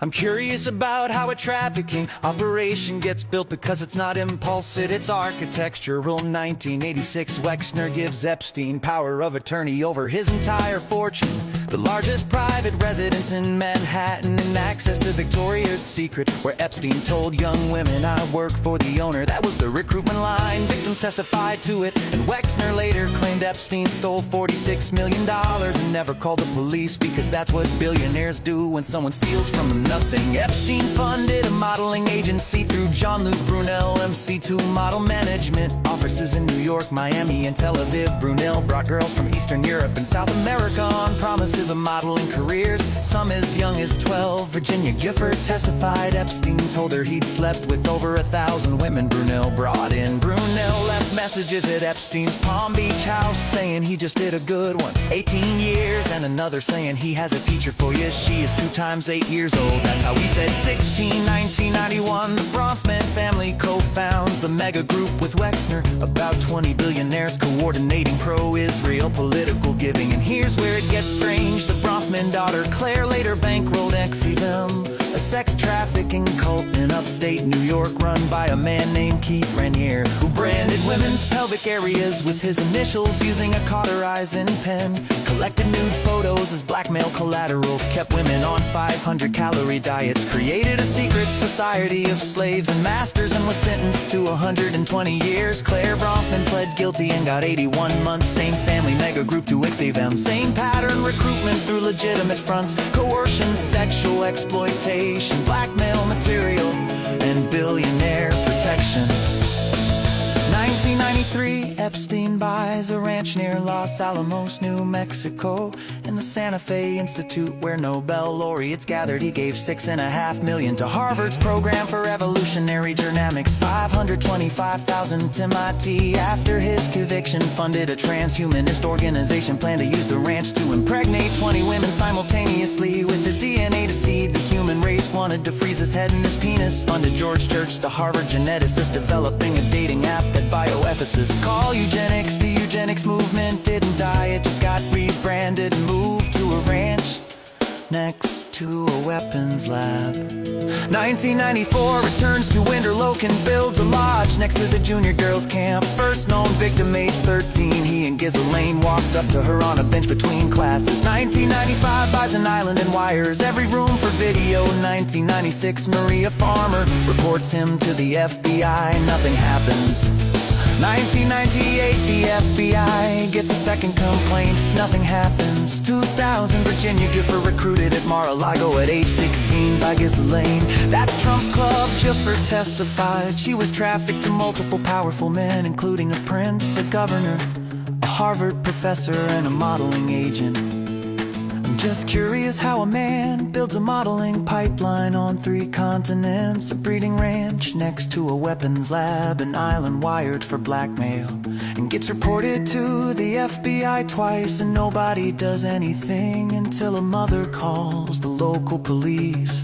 I'm curious about how a trafficking operation gets built, because it's not impulse, it's architectural. 1986, Wexner gives Epstein power of attorney over his entire fortune, the largest private residence in Manhattan, and access to Victoria's Secret, where Epstein told young women, "I work for the owner." That was the recruitment line. Victims testified to it, and Wexner later claimed Epstein stole $46 million and never called the police, because that's what billionaires do when someone steals from them. Nothing. Epstein funded a modeling agency through Jean-Luc Brunel, MC2 Model Management, offices in New York, Miami, and Tel Aviv. Brunel brought girls from Eastern Europe and South America on promises of modeling careers, some as young as 12. Virginia Gifford testified Epstein told her he'd slept with over 1,000 women Brunel brought in. Brunel left messages at Epstein's Palm Beach house saying he just did a good one, 18 years, and another saying he has a teacher for you, she is 2 times 8 years old. That's how he said 16. 1991, the Bronfman family co-founds the mega group with Wexner, about 20 billionaires coordinating pro-Israel political giving. And here's where it gets strange. The Bronfman daughter Claire later bankrolled Exivim, a sex trafficking cult in upstate New York run by a man named Keith Raniere, who branded women's pelvic areas with his initials using a cauterizing pen, collected nude photos as blackmail collateral, kept women on 500-calorie diets, created a secret society of slaves and masters, and was sentenced to 120 years. Claire Bronfman pled guilty and got 81 months. Same family mega group to Exivim, same pattern, recruitment through legitimate fronts, coercion, sexual exploitation, blackmail material, and billionaire protection. 1993, Epstein buys a ranch near Los Alamos, New Mexico, in the Santa Fe Institute where Nobel laureates gathered. He gave $6.5 million to Harvard's program for evolutionary genomics, $525,000 to MIT. After his conviction, funded a transhumanist organization, planned to use the ranch to impregnate 20 women simultaneously with his DNA to seed the human race. Wanted to freeze his head and his penis. Funded George Church, the Harvard geneticist, developing a dating app that bioethicists call eugenics. The eugenics movement didn't die, it just got rebranded and moved to a ranch next to a weapons lab. 1994, returns to Winterloch and builds a lodge next to the junior girls camp. First known victim, age 13, he and Ghislaine walked up to her on a bench between classes. 1995, buys an island and wires every room for video. 1996, Maria Farmer reports him to the FBI, nothing happens. 1998, the FBI gets a second complaint, nothing happens. 2000, Virginia Gifford recruited at Mar-a-Lago at age 16 by Ghislaine. That's Trump's club. Gifford testified she was trafficked to multiple powerful men, including a prince, a governor, a Harvard professor, and a modeling agent. I'm just curious how a man builds a modeling pipeline on 3 continents, a breeding ranch next to a weapons lab, an island wired for blackmail, and gets reported to the FBI twice, and nobody does anything until a mother calls the local police.